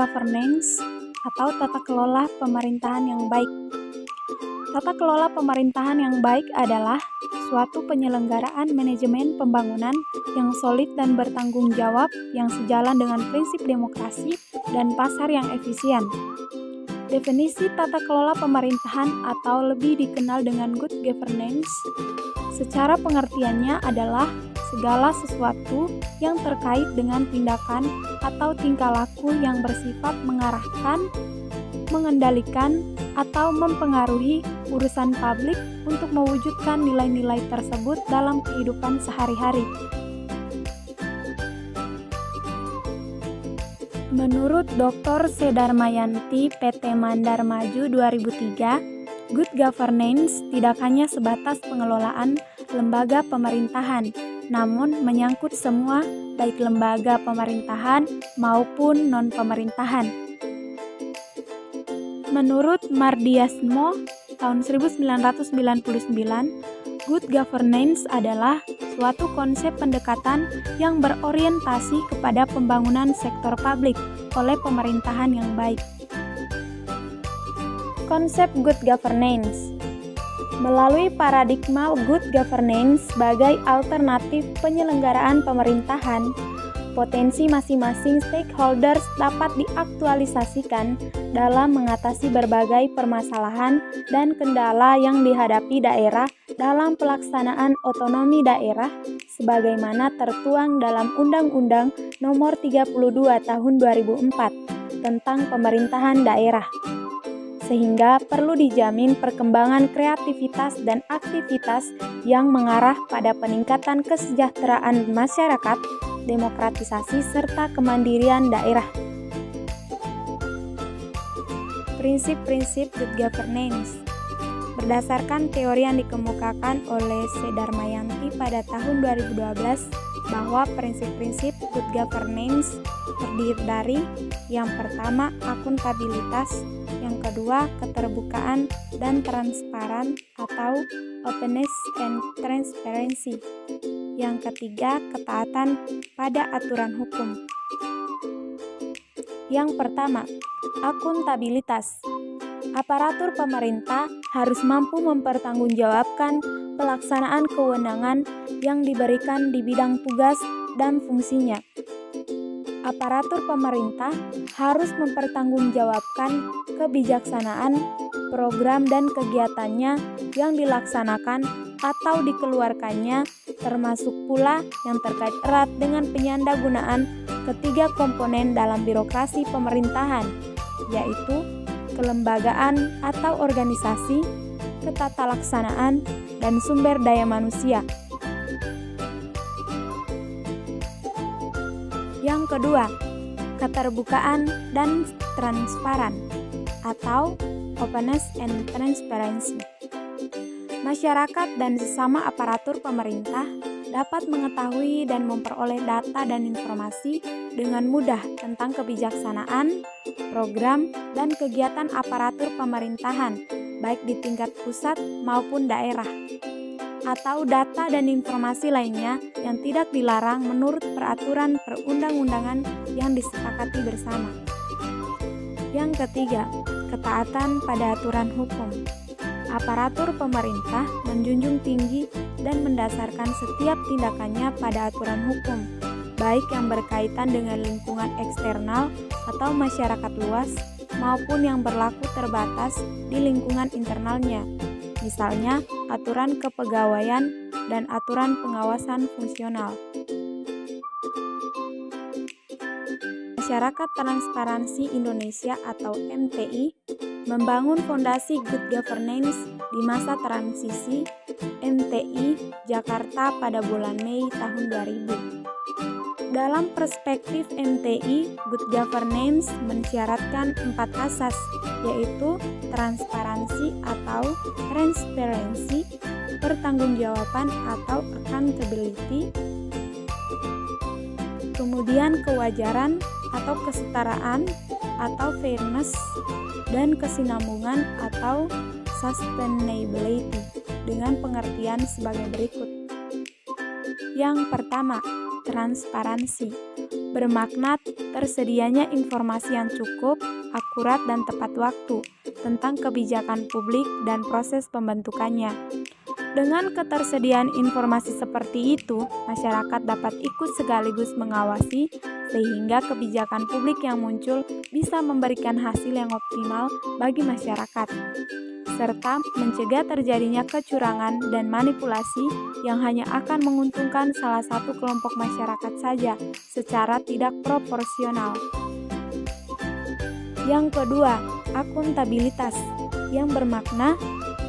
governance atau tata kelola pemerintahan yang baik. Tata kelola pemerintahan yang baik adalah suatu penyelenggaraan manajemen pembangunan yang solid dan bertanggung jawab yang sejalan dengan prinsip demokrasi dan pasar yang efisien. Definisi tata kelola pemerintahan atau lebih dikenal dengan good governance, secara pengertiannya adalah segala sesuatu yang terkait dengan tindakan atau tingkah laku yang bersifat mengarahkan, mengendalikan, atau mempengaruhi urusan publik untuk mewujudkan nilai-nilai tersebut dalam kehidupan sehari-hari. Menurut Dr. Sedarmayanti PT Mandar Maju 2003, good governance tidak hanya sebatas pengelolaan lembaga pemerintahan, namun menyangkut semua baik lembaga pemerintahan maupun non-pemerintahan. Menurut Mardiasmo tahun 1999, good governance adalah suatu konsep pendekatan yang berorientasi kepada pembangunan sektor publik oleh pemerintahan yang baik. Konsep good governance melalui paradigma good governance sebagai alternatif penyelenggaraan pemerintahan, potensi masing-masing stakeholders dapat diaktualisasikan dalam mengatasi berbagai permasalahan dan kendala yang dihadapi daerah dalam pelaksanaan otonomi daerah sebagaimana tertuang dalam Undang-Undang Nomor 32 Tahun 2004 tentang Pemerintahan Daerah. Sehingga perlu dijamin perkembangan kreativitas dan aktivitas yang mengarah pada peningkatan kesejahteraan masyarakat, demokratisasi, serta kemandirian daerah. Prinsip-prinsip good governance berdasarkan teori yang dikemukakan oleh Sedarmayanti pada tahun 2012 bahwa prinsip-prinsip good governance terdiri dari yang pertama akuntabilitas, yang kedua keterbukaan dan transparan atau openness and transparency, yang ketiga ketaatan pada aturan hukum. Yang pertama, akuntabilitas. Aparatur pemerintah harus mampu mempertanggungjawabkan pelaksanaan kewenangan yang diberikan di bidang tugas dan fungsinya. Aparatur pemerintah harus mempertanggungjawabkan kebijaksanaan program dan kegiatannya yang dilaksanakan atau dikeluarkannya, termasuk pula yang terkait erat dengan penyandanggunaan ketiga komponen dalam birokrasi pemerintahan, yaitu kelembagaan atau organisasi, ketatalaksanaan, dan sumber daya manusia. Yang kedua, keterbukaan dan transparan atau openness and transparency. Masyarakat dan sesama aparatur pemerintah dapat mengetahui dan memperoleh data dan informasi dengan mudah tentang kebijaksanaan, program, dan kegiatan aparatur pemerintahan, baik di tingkat pusat maupun daerah, atau data dan informasi lainnya yang tidak dilarang menurut peraturan perundang-undangan yang disepakati bersama. Yang ketiga, ketaatan pada aturan hukum. Aparatur pemerintah menjunjung tinggi dan mendasarkan setiap tindakannya pada aturan hukum, baik yang berkaitan dengan lingkungan eksternal atau masyarakat luas, maupun yang berlaku terbatas di lingkungan internalnya, misalnya aturan kepegawaian dan aturan pengawasan fungsional. Masyarakat Transparansi Indonesia atau MTI membangun fondasi good governance di masa transisi MTI Jakarta pada bulan Mei tahun 2000. Dalam perspektif MTI, good governance mensyaratkan 4 asas, yaitu transparansi atau transparency, pertanggungjawaban atau accountability, kemudian kewajaran atau kesetaraan atau fairness, dan kesinambungan atau sustainability dengan pengertian sebagai berikut. Yang pertama, transparansi, bermakna tersedianya informasi yang cukup, akurat, dan tepat waktu tentang kebijakan publik dan proses pembentukannya. Dengan ketersediaan informasi seperti itu, masyarakat dapat ikut sekaligus mengawasi sehingga kebijakan publik yang muncul bisa memberikan hasil yang optimal bagi masyarakat, serta mencegah terjadinya kecurangan dan manipulasi yang hanya akan menguntungkan salah satu kelompok masyarakat saja secara tidak proporsional. Yang kedua, akuntabilitas, yang bermakna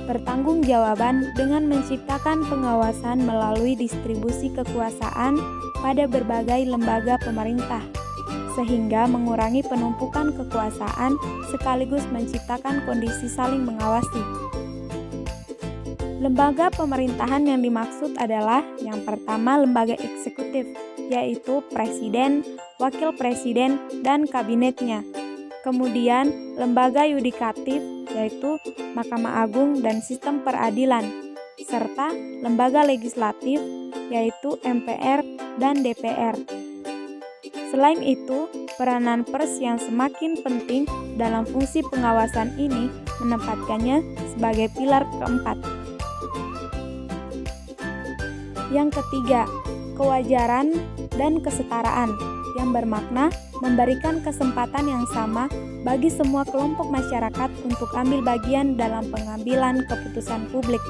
pertanggungjawaban dengan menciptakan pengawasan melalui distribusi kekuasaan pada berbagai lembaga pemerintah, sehingga mengurangi penumpukan kekuasaan sekaligus menciptakan kondisi saling mengawasi. Lembaga pemerintahan yang dimaksud adalah yang pertama lembaga eksekutif, yaitu presiden, wakil presiden, dan kabinetnya. Kemudian lembaga yudikatif, yaitu Mahkamah Agung dan sistem peradilan, serta lembaga legislatif, yaitu MPR dan DPR. Selain itu, peranan pers yang semakin penting dalam fungsi pengawasan ini menempatkannya sebagai pilar keempat. Yang ketiga, kewajaran dan kesetaraan, yang bermakna memberikan kesempatan yang sama bagi semua kelompok masyarakat untuk ambil bagian dalam pengambilan keputusan publik.